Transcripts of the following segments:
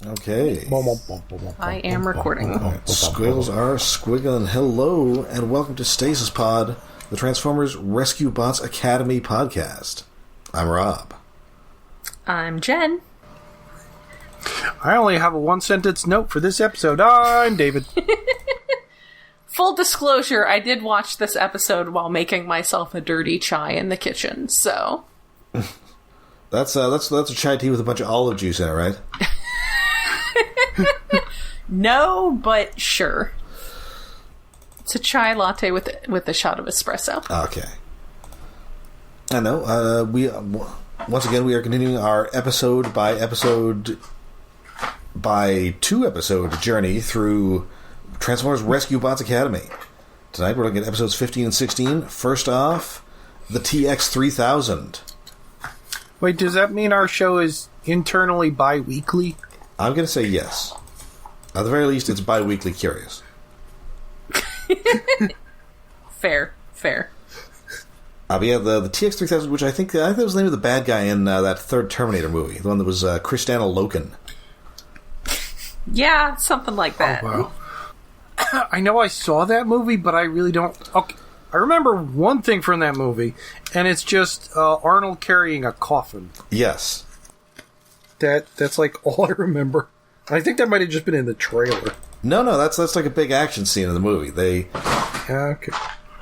Okay. I am recording. Right. Squiggles are squiggling. Hello, and welcome to Stasis Pod, the Transformers Rescue Bots Academy podcast. I'm Rob. I'm Jen. I only have a one-sentence note for this episode. I'm David. Full disclosure, I did watch this episode while making myself a dirty chai in the kitchen, so... That's a chai tea with a bunch of olive juice in it, right? No, but sure. It's a chai latte with a shot of espresso. Okay. I know. Once again, we are continuing our episode by two episode journey through Transformers Rescue Bots Academy. Tonight we're looking at episodes 15 and 16. First off, the TX3000. Wait, does that mean our show is internally bi-weekly? I'm going to say yes. At the very least, it's bi-weekly curious. Fair. But yeah, the TX3000, which I think that was the name of the bad guy in that third Terminator movie, the one that was Kristanna Loken. Yeah, something like that. Oh, wow. I know I saw that movie, but I really don't... Okay, I remember one thing from that movie, and it's just Arnold carrying a coffin. Yes. That's like all I remember. I think that might have just been in the trailer. No, that's like a big action scene in the movie. Okay.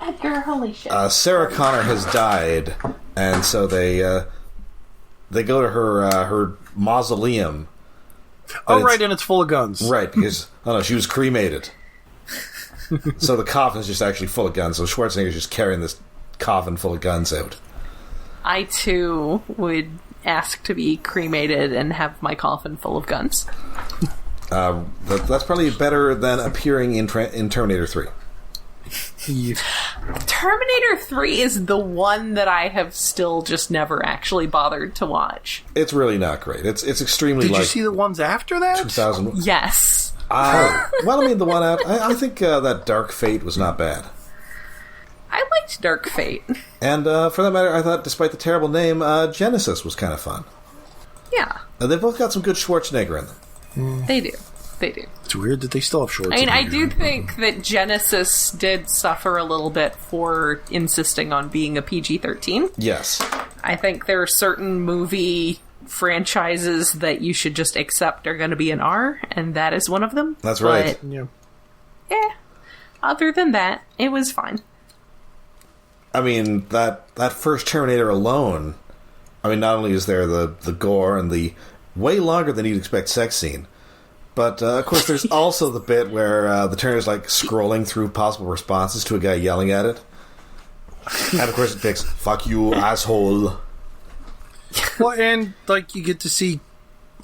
Edgar, holy shit. Sarah Connor has died, and so they go to her mausoleum. Oh, right, and it's full of guns. Right, because she was cremated. So the coffin is just actually full of guns. So Schwarzenegger's just carrying this coffin full of guns out. I too would ask to be cremated and have my coffin full of guns. That's probably better than appearing in Terminator 3. Yeah. Terminator 3 is the one that I have still just never actually bothered to watch. It's really not great. It's extremely. Did you see the ones after that? 2000. Yes. Well, I mean, the one out. I think that Dark Fate was not bad. I liked Dark Fate. And for that matter, I thought, despite the terrible name, Genesis was kind of fun. Yeah. They both got some good Schwarzenegger in them. They do. It's weird that they still have Schwarzenegger. I mean, I do think that Genesis did suffer a little bit for insisting on being a PG-13. Yes. I think there are certain movie franchises that you should just accept are going to be an R, and that is one of them. That's right. Yeah. Other than that, it was fine. I mean, that first Terminator alone, I mean, not only is there the gore and the way longer than you'd expect sex scene, but, of course, there's also the bit where the Terminator's, like, scrolling through possible responses to a guy yelling at it. And, of course, it picks, "Fuck you, asshole." Well, and, like, you get to see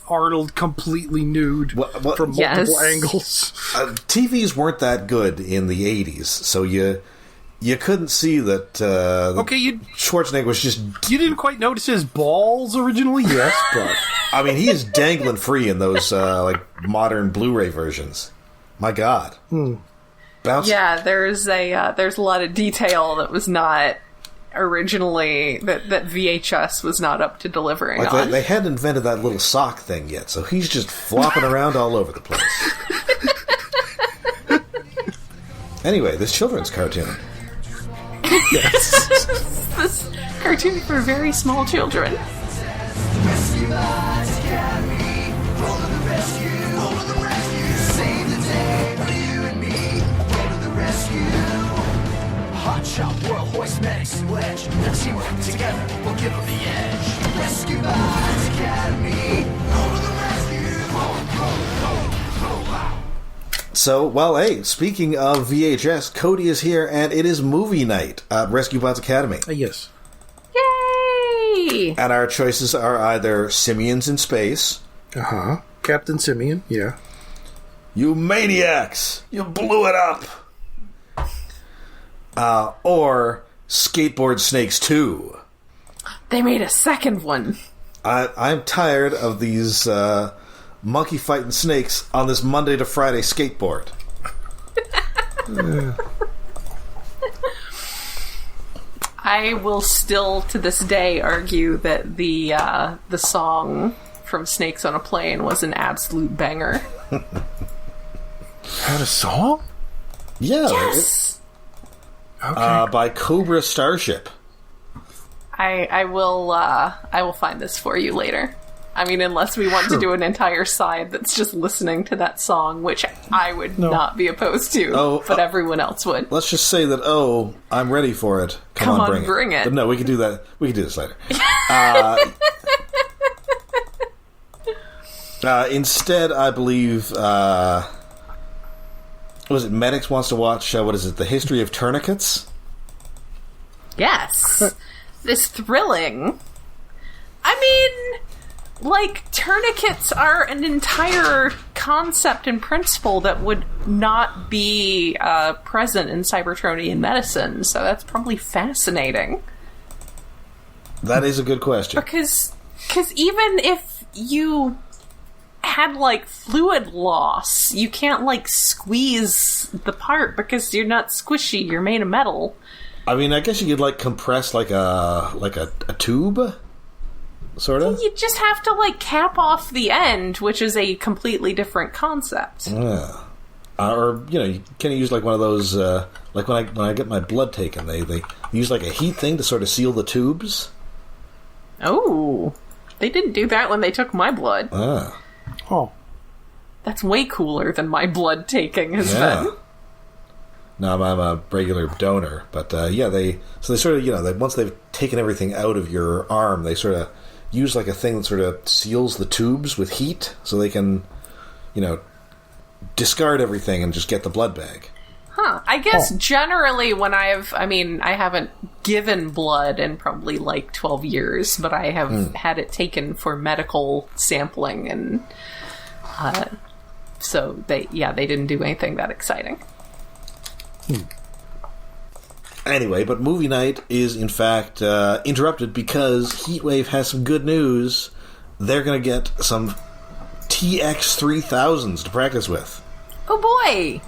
Arnold completely nude from multiple angles. TVs weren't that good in the 80s, so you couldn't see that Schwarzenegger was just... You didn't quite notice his balls originally? Yes, but... I mean, he is dangling free in those, modern Blu-ray versions. My God. Bounce. Yeah, there's a lot of detail that was not originally... That VHS was not up to delivering on. They hadn't invented that little sock thing yet, so he's just flopping around all over the place. Anyway, this children's cartoon. Yes. This cartoon for very small children. Rescue Bots Academy, roll to the rescue, roll to the rescue, save the day for you and me, roll to the rescue. Hot shot, world, hoist, medics, and wedge, teamwork together, we'll give them the edge. Rescue Bots Academy, roll to the rescue, roll out. So, well, hey, speaking of VHS, Cody is here, and it is movie night at Rescue Bots Academy. Yes. Yay! And our choices are either Simians in Space. Uh-huh. Captain Simian, yeah. You maniacs! You blew it up! Or Skateboard Snakes 2. They made a second one. I'm tired of these monkey fighting snakes on this Monday to Friday skateboard. I will still, to this day, argue that the song from Snakes on a Plane was an absolute banger. Had a song? Yeah. Yes! By Cobra Starship. I will find this for you later. I mean, unless we want to do an entire side that's just listening to that song, which I would not be opposed to, but everyone else would. Let's just say that, I'm ready for it. Come on, bring it. But no, we can do that. We can do this later. Instead, I believe, was it Medics wants to watch, The History of Tourniquets? Yes. This thrilling... I mean... tourniquets are an entire concept and principle that would not be present in Cybertronian medicine, so that's probably fascinating. That is a good question. Because even if you had, fluid loss, you can't, squeeze the part because you're not squishy, you're made of metal. I mean, I guess you could, compress a tube? Sort of? You just have to, cap off the end, which is a completely different concept. Yeah. Or, you can use, one of those, when I get my blood taken, they use, a heat thing to sort of seal the tubes. Oh. They didn't do that when they took my blood. Ah. Oh. That's way cooler than my blood taking has been. No, I'm a regular donor. But, they sort of, once they've taken everything out of your arm, they sort of use a thing that sort of seals the tubes with heat so they can, discard everything and just get the blood bag. Huh. I guess generally when I haven't given blood in probably 12 years, but I have had it taken for medical sampling, and so they didn't do anything that exciting. Anyway, but movie night is, in fact, interrupted because Heatwave has some good news. They're going to get some TX3000s to practice with. Oh boy!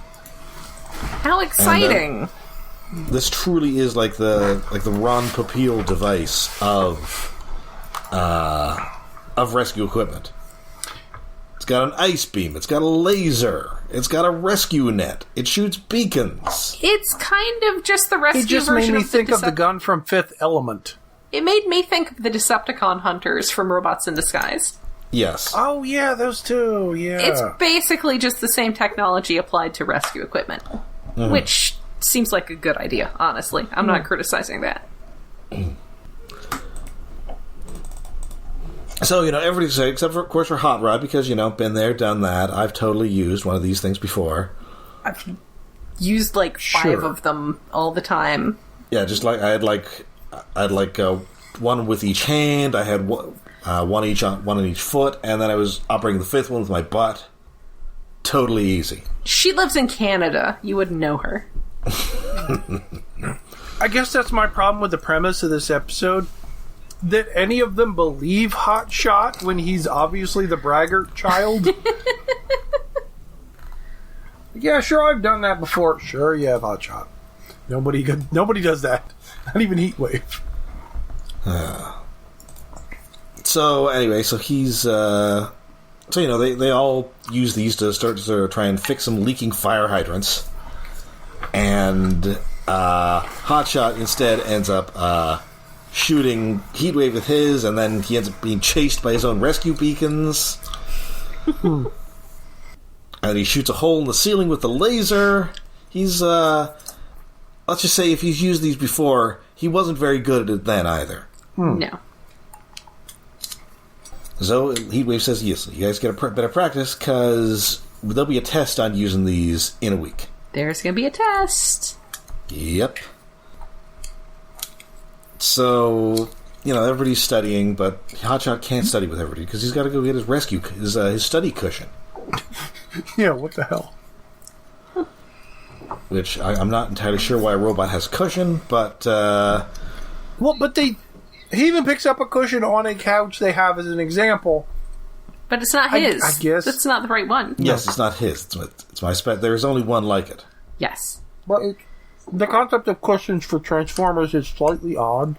How exciting! And, this truly is the Ron Popeil device of rescue equipment. It's got an ice beam. It's got a laser. It's got a rescue net. It shoots beacons. It's kind of just the rescue version of the... It just made me think of the gun from Fifth Element. It made me think of the Decepticon hunters from Robots in Disguise. Yes. Oh, yeah, those two, yeah. It's basically just the same technology applied to rescue equipment, which seems like a good idea, honestly. I'm not criticizing that. So, everybody's excited, except for, of course, for Hot Rod, because, been there, done that. I've totally used one of these things before. I've used, 5 of them all the time. Yeah, just I had one with each hand, I had one on each foot, and then I was operating the 5th one with my butt. Totally easy. She lives in Canada. You wouldn't know her. I guess that's my problem with the premise of this episode. That any of them believe Hot Shot when he's obviously the braggart child. Yeah, sure, I've done that before. Sure, you have Hot Shot. Nobody does that. Not even Heatwave. So anyway, he's they all use these to start to try and fix some leaking fire hydrants, and Hotshot instead ends up shooting Heatwave with his, and then he ends up being chased by his own rescue beacons. And he shoots a hole in the ceiling with the laser. He's let's just say if he's used these before, he wasn't very good at it then either. No. So Heatwave says, yes, you guys get a better practice, because there'll be a test on using these in a week. There's going to be a test. Yep. So, everybody's studying, but Hotshot can't study with everybody, because he's got to go get his study cushion. Yeah, what the hell? Which, I'm not entirely sure why a robot has a cushion, but... Well, but he even picks up a cushion on a couch they have as an example. But it's not his. I guess. That's not the right one. Yes, it's not his. It's my spec. There's only one like it. Yes. But the concept of cushions for Transformers is slightly odd.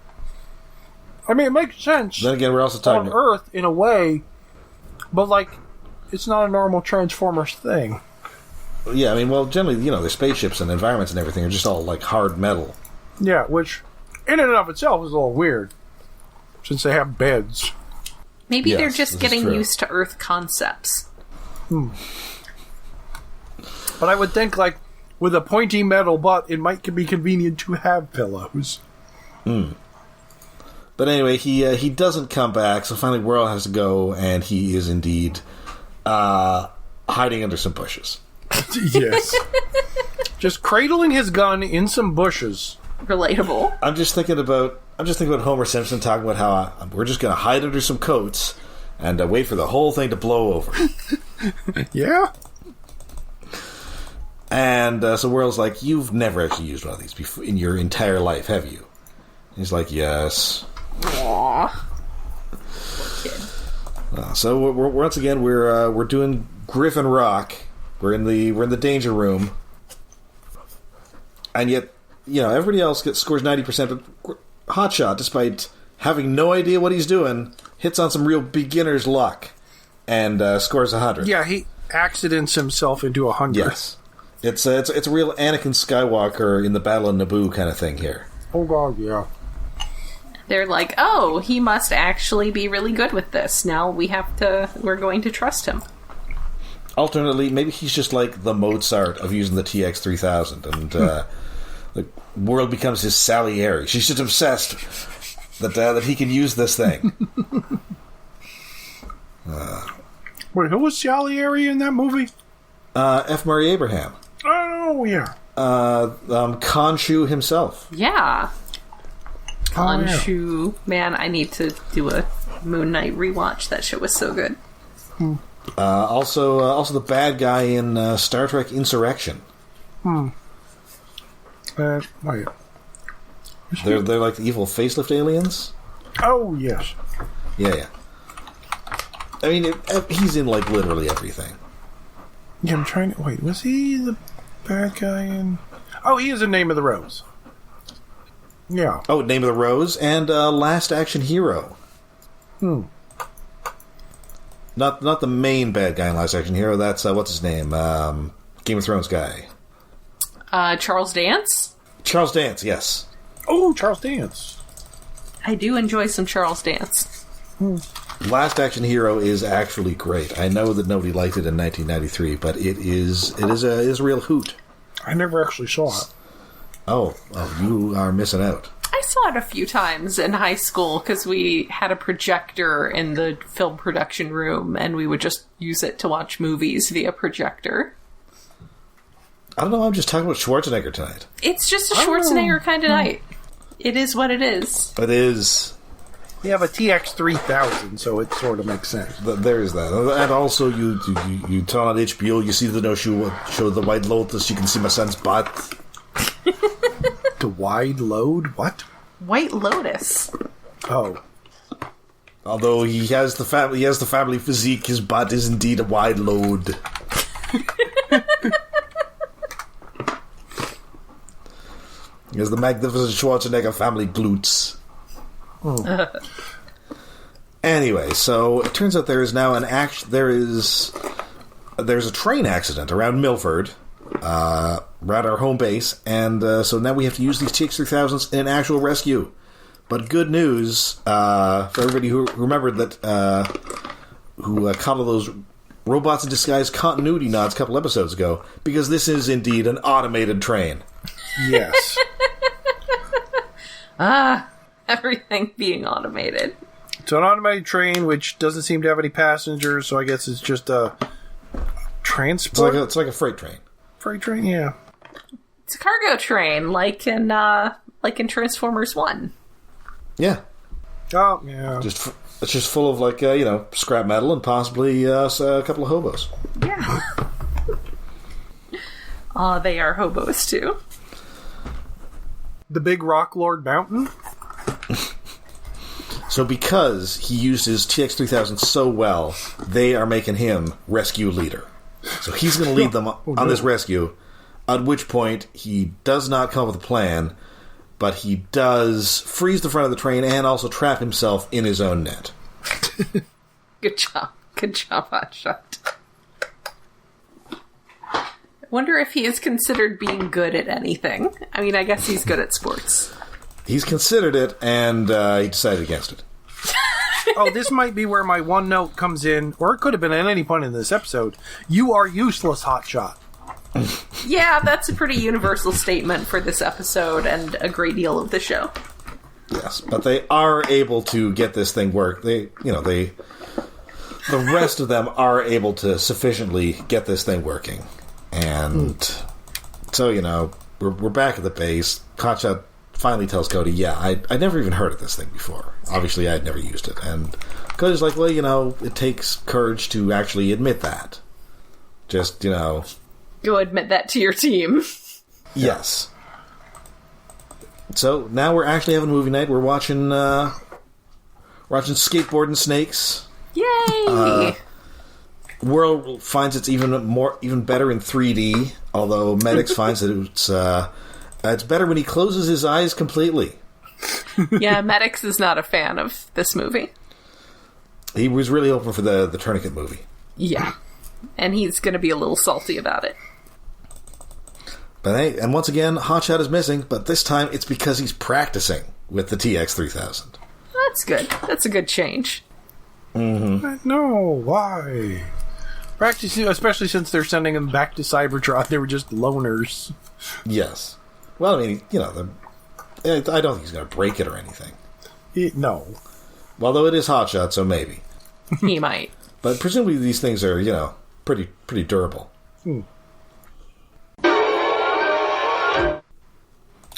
I mean, it makes sense. Then again, we're also talking on Earth, in a way, But, like, it's not a normal Transformers thing. Yeah, I mean, well, generally, their spaceships and environments and everything are just all, like, hard metal. Yeah, which, in and of itself, is a little weird. Since they have beds. Maybe they're just getting used to Earth concepts. But I would think, like, with a pointy metal butt, it might be convenient to have pillows. But anyway, he doesn't come back, so finally Whirl has to go, and he is indeed hiding under some bushes. Yes. Just cradling his gun in some bushes. Relatable. I'm just thinking about Homer Simpson talking about how we're just going to hide under some coats and wait for the whole thing to blow over. Yeah. And so Whirl's like, you've never actually used one of these before in your entire life, have you? And he's like, yes. Aww. Kid. So once again we're doing Griffin Rock. We're in the danger room, and yet everybody else scores 90%. But Hotshot, despite having no idea what he's doing, hits on some real beginner's luck and scores 100. Yeah, he accidents himself into 100. Yes, it's a real Anakin Skywalker in the Battle of Naboo kind of thing here. Oh god, yeah. They're like, oh, he must actually be really good with this. Now we're going to trust him. Alternately, maybe he's just like the Mozart of using the TX3000, and the world becomes his Salieri. She's just obsessed that he can use this thing. Wait, who was Salieri in that movie? F. Murray Abraham. Oh, yeah. Khonshu himself. Yeah. Khonshu. Yeah. Man, I need to do a Moon Knight rewatch. That shit was so good. Also the bad guy in Star Trek Insurrection. Wait. They're like the evil facelift aliens. Oh, yes. Yeah. I mean, he's in like literally everything. Yeah, I'm trying to... Wait, was he the bad guy in... Oh, he is in Name of the Rose. Yeah. Oh, Name of the Rose and Last Action Hero. Not the main bad guy in Last Action Hero. That's what's his name? Game of Thrones guy. Charles Dance? Charles Dance, yes. Oh, Charles Dance. I do enjoy some Charles Dance. Last Action Hero is actually great. I know that nobody liked it in 1993, but it is a real hoot. I never actually saw it. Oh, you are missing out. I saw it a few times in high school because we had a projector in the film production room and we would just use it to watch movies via projector. I don't know, I'm just talking about Schwarzenegger tonight. It's just a Schwarzenegger kind of night. It is what it is. It is. We have a TX3000, so it sort of makes sense. There is that. And also, you turn on HBO, you see the no show the White Lotus, you can see my son's butt. The wide load? What? White Lotus. Oh. Although he has the family physique, his butt is indeed a wide load. He has the magnificent Schwarzenegger family glutes. Anyway, so it turns out there is now there's a train accident around Milford, around our home base, and so now we have to use these TX3000s in an actual rescue. But good news for everybody who remembered that, who caught all those Robots in Disguise continuity nods a couple episodes ago, because this is indeed an automated train. Yes. Everything being automated. It's an automated train which doesn't seem to have any passengers, so I guess it's just a transport. It's like a freight train. Freight train, yeah. It's a cargo train, like in Transformers 1. Yeah. Oh, yeah. It's just full of scrap metal and possibly a couple of hobos. Yeah. They are hobos too. The big Rock Lord Mountain? So because he used his TX3000 so well, they are making him rescue leader. So he's going to lead them on this rescue, at which point he does not come up with a plan, but he does freeze the front of the train and also trap himself in his own net. Good job. Good job, Hotshot. I wonder if he is considered being good at anything. I mean, I guess he's good at sports. He's considered it, and he decided against it. Oh, this might be where my one note comes in, or it could have been at any point in this episode. You are useless, Hotshot. Yeah, that's a pretty universal statement for this episode and a great deal of the show. Yes, but they are able to get this thing work. The rest of them are able to sufficiently get this thing working. And so, we're back at the base. Hotshot finally tells Cody, yeah, I never even heard of this thing before. Obviously, I'd never used it. And Cody's like, well, it takes courage to actually admit that. Just, Go admit that to your team. Yes. So, now we're actually having a movie night. We're watching Skateboarding Snakes. Yay! World finds it's even better in 3D, although Medics finds that it's better when he closes his eyes completely. Yeah, Medics is not a fan of this movie. He was really hoping for the Tourniquet movie. Yeah. And he's going to be a little salty about it. But hey, and once again, Hotshot is missing, but this time it's because he's practicing with the TX3000. That's good. That's a good change. Mm-hmm. No, why? Practicing, especially since they're sending him back to Cybertron, they were just loners. Yes. Well, I mean, I don't think he's going to break it or anything. No. Although it is Hotshot, so maybe. He might. But presumably these things are, pretty durable.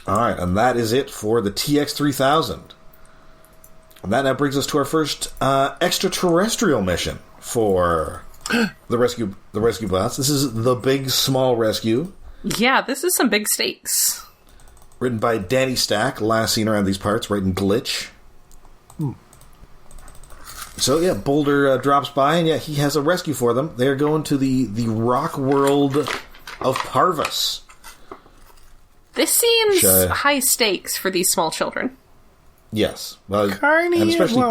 Alright, and that is it for the TX3000. And that now brings us to our first extraterrestrial mission for the rescue bots. This is The Big Small Rescue. Yeah, this is some big stakes. Written by Danny Stack, last seen around these parts, writing Glitch. So, yeah, Boulder drops by, and he has a rescue for them. They're going to the rock world of Parvus. This seems high stakes for these small children. Yes. Well, and especially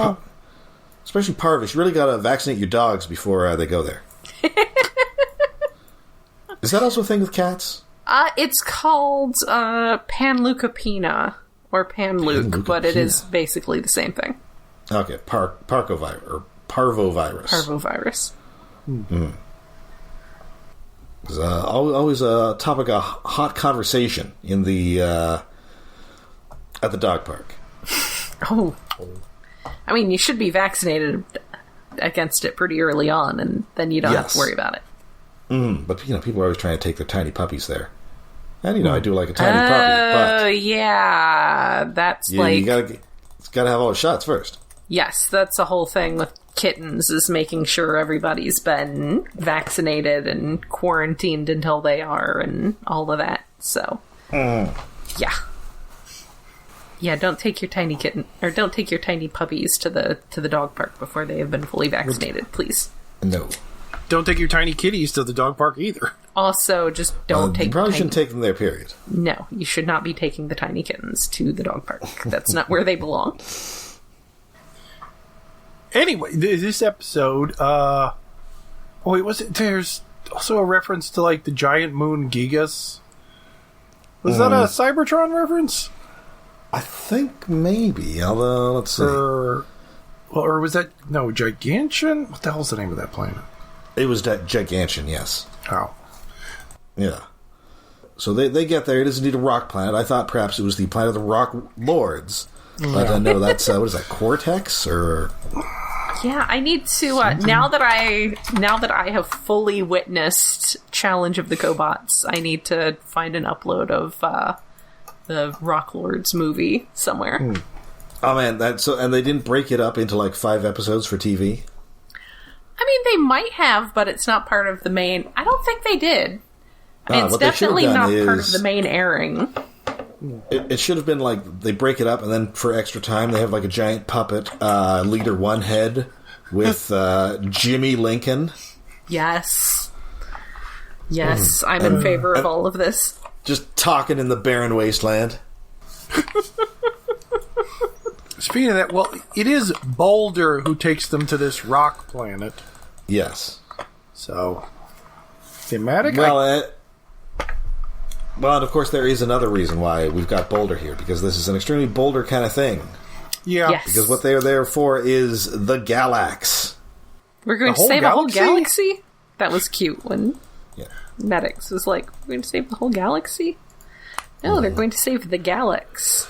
Parvus. You really got to vaccinate your dogs before they go there. Is that also a thing with cats? It's called panleukopenia, or panluke, but it is basically the same thing. Okay, parvovirus. Or parvovirus. Parvovirus. It's always a topic of hot conversation in the at the dog park. Oh. I mean, you should be vaccinated against it pretty early on, and then you don't have to worry about it. But, people are always trying to take their tiny puppies there. And, I do like a tiny puppy, but... Oh, yeah. That's you gotta have all the shots first. Yes, that's the whole thing with kittens, is making sure everybody's been vaccinated and quarantined until they are, and all of that. So, yeah. Yeah, don't take your tiny kitten, or don't take your tiny puppies to the dog park before they have been fully vaccinated, please. No. Don't take your tiny kitties to the dog park either. Also, just don't take... You probably shouldn't take them there, period. No, you should not be taking the tiny kittens to the dog park. That's not where they belong. Anyway, this episode, there's also a reference to, the giant moon Gigas. Was that a Cybertron reference? I think maybe, although, let's see. Or was that, Gigantian? What the hell's the name of that planet? It was Gigantian, yes. Oh. Yeah. So they get there. It is indeed a rock planet. I thought perhaps it was the planet of the Rock Lords. But no, that's, what is that, Cortex, or... Yeah, I need to, now that I have fully witnessed Challenge of the Cobots, I need to find an upload of, the Rock Lords movie somewhere. Oh man, and they didn't break it up into 5 episodes for TV? I mean, they might have, but it's not part of the main... I don't think they did. I mean, it's definitely not part of the main airing. It should have been they break it up, and then for extra time, they have a giant puppet, Leader One Head, with Jimmy Lincoln. Yes. Yes, I'm in favor of all of this. Just talking in the barren wasteland. Speaking of that, it is Boulder who takes them to this rock planet. Yes. So, thematic? Well, and of course there is another reason why we've got Boulder here, because this is an extremely Boulder kind of thing. Yeah. Yes. Because what they are there for is the Galax. We're going The to whole save a whole galaxy? galaxy? That was cute when Medics was like, we're going to save the whole galaxy? No, they're going to save the Galax.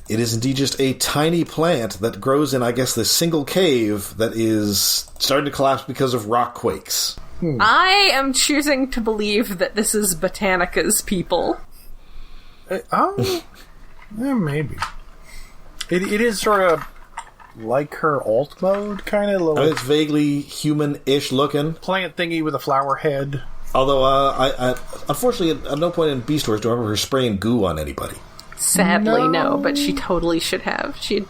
It is indeed just a tiny plant that grows in, I guess, this single cave that is starting to collapse because of rock quakes. I am choosing to believe that this is Botanica's people. Maybe. It is sort of like her alt mode, kind of. I mean, it's vaguely human-ish looking. Plant thingy with a flower head. Although, I unfortunately, at no point in Beast Wars do I remember her spraying goo on anybody. Sadly, no, but she totally should have. She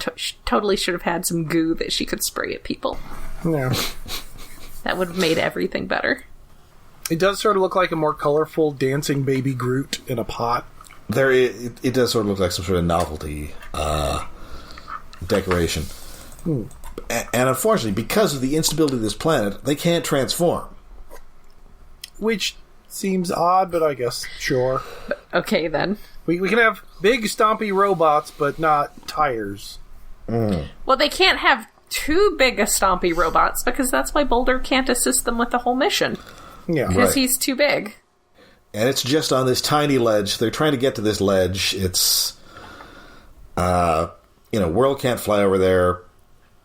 totally should have had some goo that she could spray at people. Yeah. That would have made everything better. It does sort of look like a more colorful dancing baby Groot in a pot. It does sort of look like some sort of novelty decoration. And unfortunately, because of the instability of this planet, they can't transform. Which seems odd, but I guess, sure. Okay, then. We can have big, stompy robots, but not tires. Well, they can't have too big a stompy robots, because that's why Boulder can't assist them with the whole mission. Yeah. Because Right. he's too big. And it's just on this tiny ledge. They're trying to get to this ledge. It's, Whirl can't fly over there.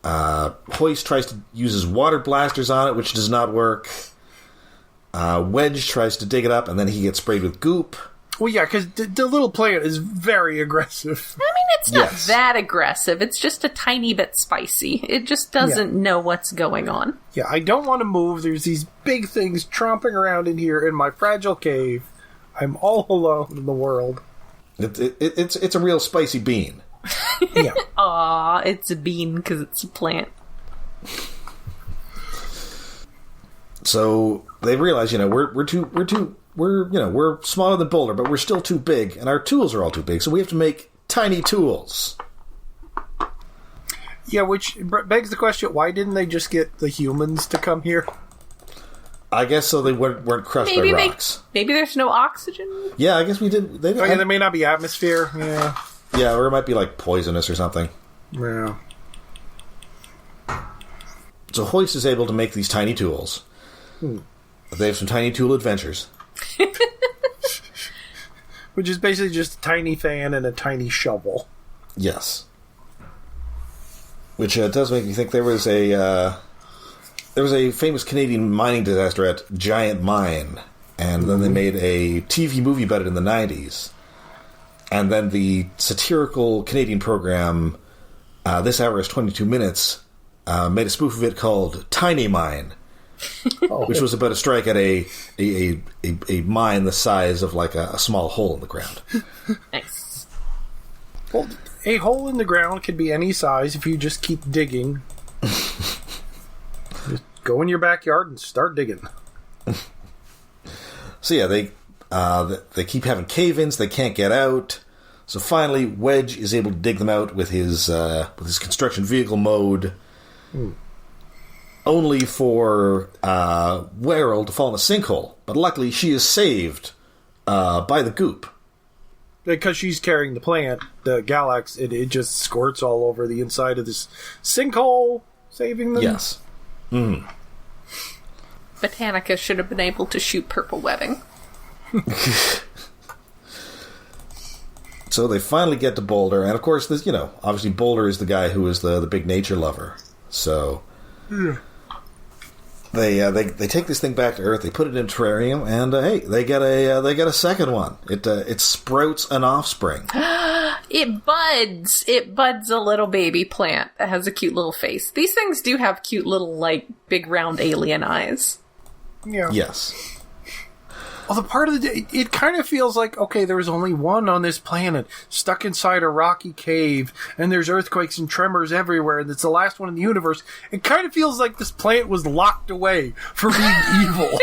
Hoist tries to use his water blasters on it, which does not work. Wedge tries to dig it up, and then he gets sprayed with goop. Well, yeah, because the little plant is very aggressive. I mean, it's not Yes. that aggressive. It's just a tiny bit spicy. It just doesn't know what's going on. Yeah, I don't want to move. There's these big things tromping around in here in my fragile cave. I'm all alone in the world. It's a real spicy bean. Yeah. Aw, it's a bean because it's a plant. So they realize, we're smaller than Boulder, but we're still too big, and our tools are all too big, so we have to make tiny tools. Yeah, which begs the question, why didn't they just get the humans to come here? I guess so they weren't crushed by rocks. Maybe there's no oxygen. Yeah, I guess we did. Oh, yeah, there may not be atmosphere. Yeah. Yeah, or it might be like poisonous or something. Yeah. So Hoist is able to make these tiny tools. They have some tiny tool adventures. Which is basically just a tiny fan and a tiny shovel. Yes. Which does make me think there was a famous Canadian mining disaster at Giant Mine, and then they made a TV movie about it in the 90s. And then the satirical Canadian program, This Hour is 22 Minutes, made a spoof of it called Tiny Mine, which was about a strike at a mine the size of like a small hole in the ground. Nice. Well, a hole in the ground could be any size if you just keep digging. Just go in your backyard and start digging. So yeah, they keep having cave-ins. They can't get out. So finally, Wedge is able to dig them out with his construction vehicle mode. Only for Werrell to fall in a sinkhole. But luckily, she is saved by the goop. Because she's carrying the plant, the Galax, it just squirts all over the inside of this sinkhole, saving them. Yes. Botanica should have been able to shoot purple webbing. So they finally get to Boulder, and of course, this, obviously Boulder is the guy who is the big nature lover. So they take this thing back to Earth. They put it in a terrarium, and hey, they get a second one. It sprouts an offspring. It buds. It buds a little baby plant that has a cute little face. These things do have cute little, big round alien eyes. Yeah. Yes. Well, the part of the day, it kind of feels like, okay, there was only one on this planet, stuck inside a rocky cave, and there's earthquakes and tremors everywhere, and it's the last one in the universe. It kind of feels like this planet was locked away for being evil.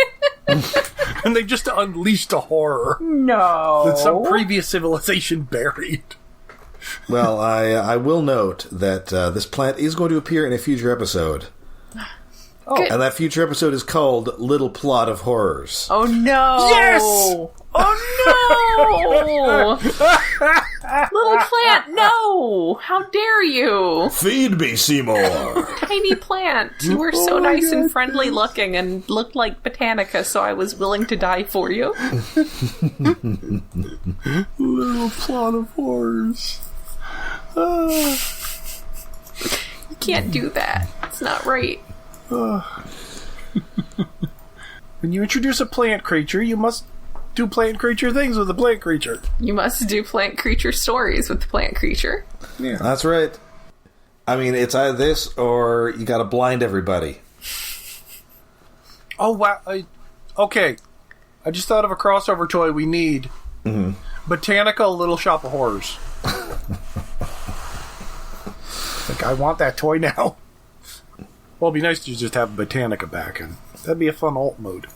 And they just unleashed a horror No. that some previous civilization buried. Well, I will note that this plant is going to appear in a future episode. Oh, And that future episode is called Little Plot of Horrors. Oh no! Yes! Oh no! Little plant, no! How dare you? Feed me, Seymour! Tiny plant. You were so nice and friendly looking and looked like Botanica, so I was willing to die for you. Little Plot of Horrors. You can't do that. It's not right. When you introduce a plant creature, you must do plant creature things with the plant creature. You must do plant creature stories with the plant creature. Yeah. That's right. I mean, it's either this or you gotta blind everybody. Oh, wow. Okay. I just thought of a crossover toy we need. Botanica, Little Shop of Horrors. Like, I want that toy now. Well, it'd be nice to just have Botanica back, and that'd be a fun alt mode.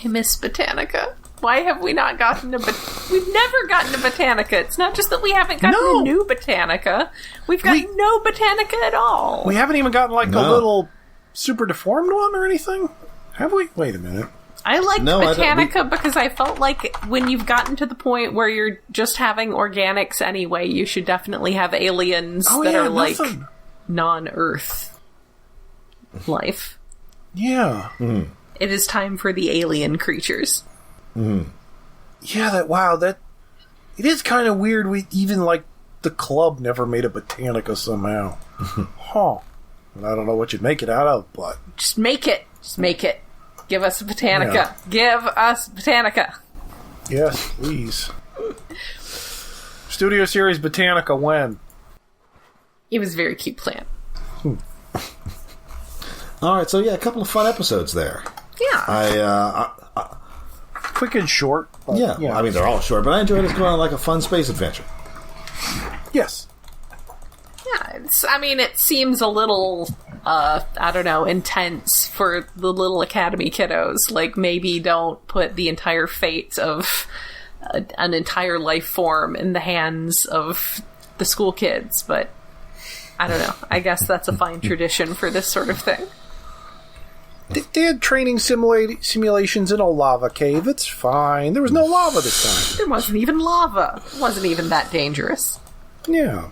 I miss Botanica. Why have we not gotten We've never gotten a Botanica. It's not just that we haven't gotten a new Botanica. We've got no Botanica at all. We haven't even gotten, like, a little super deformed one or anything? Have we? Wait a minute. I liked Botanica because I felt like when you've gotten to the point where you're just having organics anyway, you should definitely have aliens that are, like, non-Earth life. Yeah. It is time for the alien creatures. Yeah, that it is kind of weird. We even, like, the club never made a Botanica somehow. Huh. And I don't know what you'd make it out of, but Just make it. Give us a Botanica. Yeah. Give us Botanica. yes, please. Studio Series Botanica when? It was a very cute plant. Alright, so yeah, a couple of fun episodes there. Yeah. Quick and short. But, Yeah, well, I mean, they're all short, but I enjoyed us going on like a fun space adventure. Yes. Yeah, it seems a little, I don't know, intense for the little Academy kiddos. Like, maybe don't put the entire fate of an entire life form in the hands of the school kids, but I don't know. I guess that's a fine tradition for this sort of thing. They had training simulations in a lava cave. It's fine. There was no lava this time. There wasn't even lava. It wasn't even that dangerous. Yeah.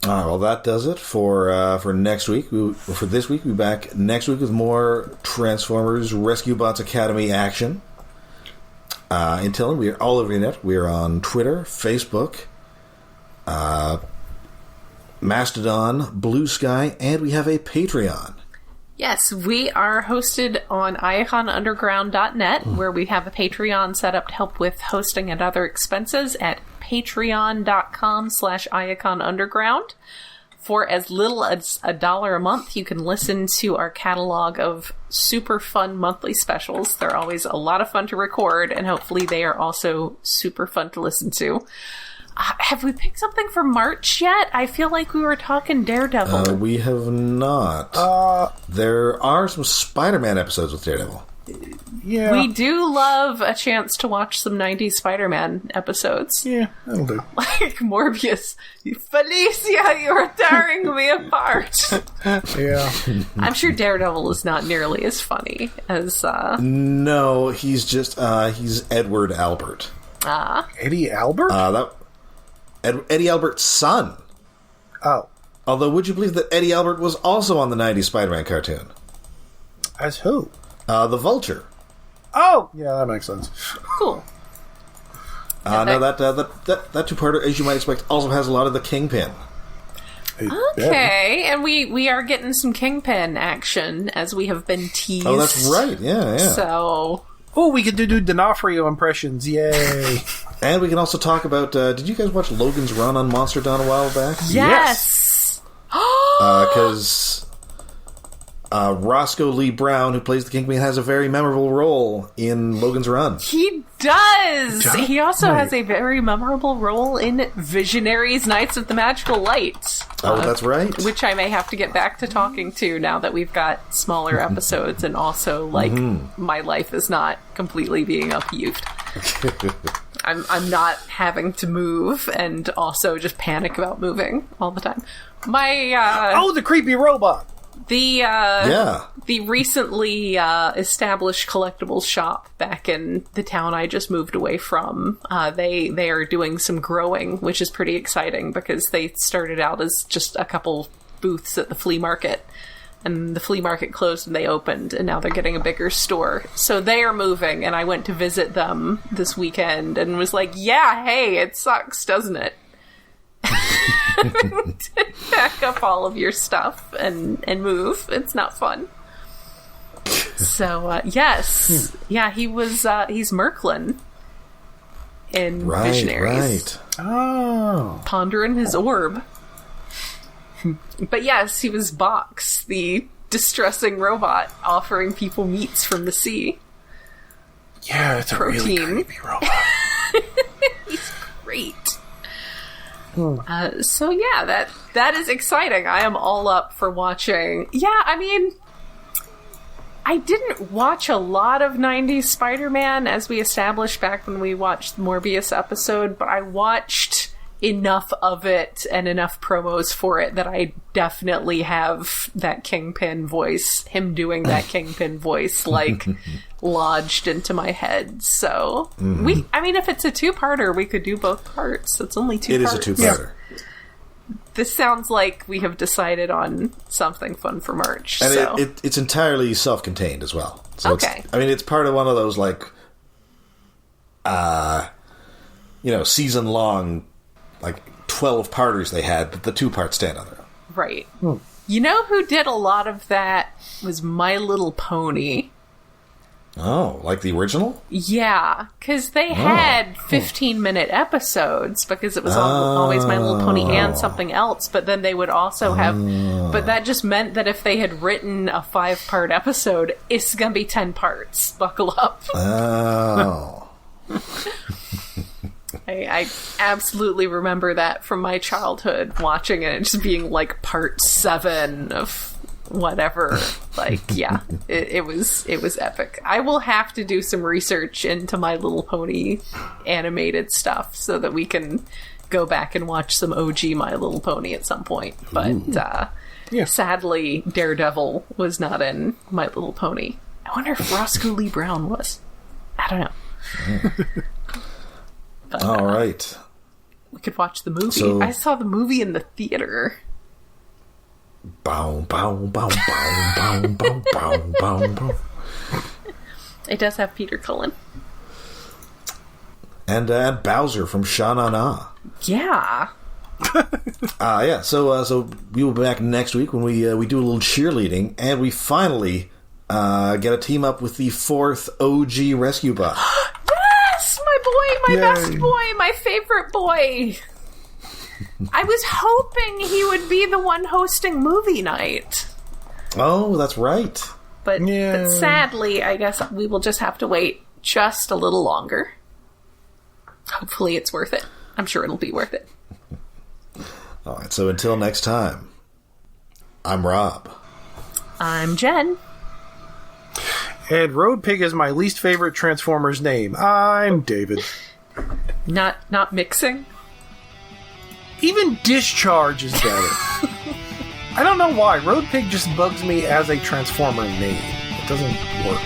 Well, that does it for next week. For this week, we'll be back next week with more Transformers Rescue Bots Academy action. Until then, we are all over the net. We are on Twitter, Facebook, Mastodon, Blue Sky, and we have a Patreon. Yes, we are hosted on iaconunderground.net, where we have a Patreon set up to help with hosting and other expenses at patreon.com/iaconunderground. For as little as $1 a month, you can listen to our catalog of super fun monthly specials. They're always a lot of fun to record, and hopefully they are also super fun to listen to. Have we picked something for March yet? I feel like we were talking Daredevil. We have not. There are some Spider-Man episodes with Daredevil. Yeah. We do love a chance to watch some 90s Spider-Man episodes. Yeah, that'll do. Like Morbius. Felicia, you're tearing me apart. Yeah. I'm sure Daredevil is not nearly as funny as... No, he's just, he's Edward Albert. Eddie Albert? Eddie Albert's son. Oh. Although, would you believe that Eddie Albert was also on the 90s Spider-Man cartoon? As who? The Vulture. Oh! Yeah, that makes sense. Cool. No, that two-parter, as you might expect, also has a lot of the Kingpin. Okay, and we are getting some Kingpin action, as we have been teased. Oh, that's right. Yeah. So... Oh, we get to do D'Onofrio impressions. Yay. And we can also talk about, did you guys watch Logan's Run on Monster Dawn a while back? Yes! Because Roscoe Lee Brown, who plays the Kingpin, has a very memorable role in Logan's Run. He does! He also has a very memorable role in Visionaries Knights of the Magical Light. Oh, that's right. Which I may have to get back to talking to now that we've got smaller episodes, and also, like, my life is not completely being upheaved. I'm not having to move and also just panic about moving all the time. My the creepy robot. The recently established collectibles shop back in the town I just moved away from, they are doing some growing, which is pretty exciting because they started out as just a couple booths at the flea market. And the flea market closed and they opened, and now they're getting a bigger store. So they are moving, and I went to visit them this weekend and was like, yeah, hey, it sucks, doesn't it? Pack up all of your stuff and move. It's not fun. So, yes. Yeah, he's Merklin in Visionaries. Right. Oh. Pondering his orb. But yes, he was Box, the distressing robot offering people meats from the sea. Yeah, it's Protein. a really creepy robot. He's great. So yeah, that is exciting. I am all up for watching. Yeah, I mean, I didn't watch a lot of 90s Spider-Man, as we established back when we watched the Morbius episode, but I watched enough of it and enough promos for it that I definitely have that Kingpin voice, him doing that Kingpin voice, like, lodged into my head. So, if it's a two-parter, we could do both parts. It's only two parts. It is a two-parter. Yeah. This sounds like we have decided on something fun for March. And so. it's entirely self-contained as well. So okay. It's part of one of those, like, season-long, like, 12-parters they had, but the two parts stand on their own. Right. You know who did a lot of that was My Little Pony. Oh, like the original? Yeah, because they had 15-minute episodes, because it was always My Little Pony and something else, but then they would also have... But that just meant that if they had written a 5-part episode, it's gonna be 10 parts. Buckle up. Oh. I absolutely remember that from my childhood, watching it just being like part 7 of whatever. Like, yeah, it was epic. I will have to do some research into My Little Pony animated stuff so that we can go back and watch some OG My Little Pony at some point. But sadly, Daredevil was not in My Little Pony. I wonder if Roscoe Lee Brown was. I don't know. But, all right. We could watch the movie. So, I saw the movie in the theater. Bow, bow, bow, bow, bow, bow, bow, bow, bow. It does have Peter Cullen. And Bowser from Sha-Na-Na. Yeah. Yeah. So we will be back next week when we do a little cheerleading, and we finally get a team up with the 4th OG Rescue Bot. Yes! My boy! My best boy! My favorite boy! I was hoping he would be the one hosting movie night. Oh, that's right. But sadly, I guess we will just have to wait just a little longer. Hopefully it's worth it. I'm sure it'll be worth it. All right, so until next time, I'm Rob. I'm Jen. And Road Pig is my least favorite Transformers name. I'm David. Not mixing? Even Discharge is better. I don't know why. Road Pig just bugs me as a Transformer name. It doesn't work.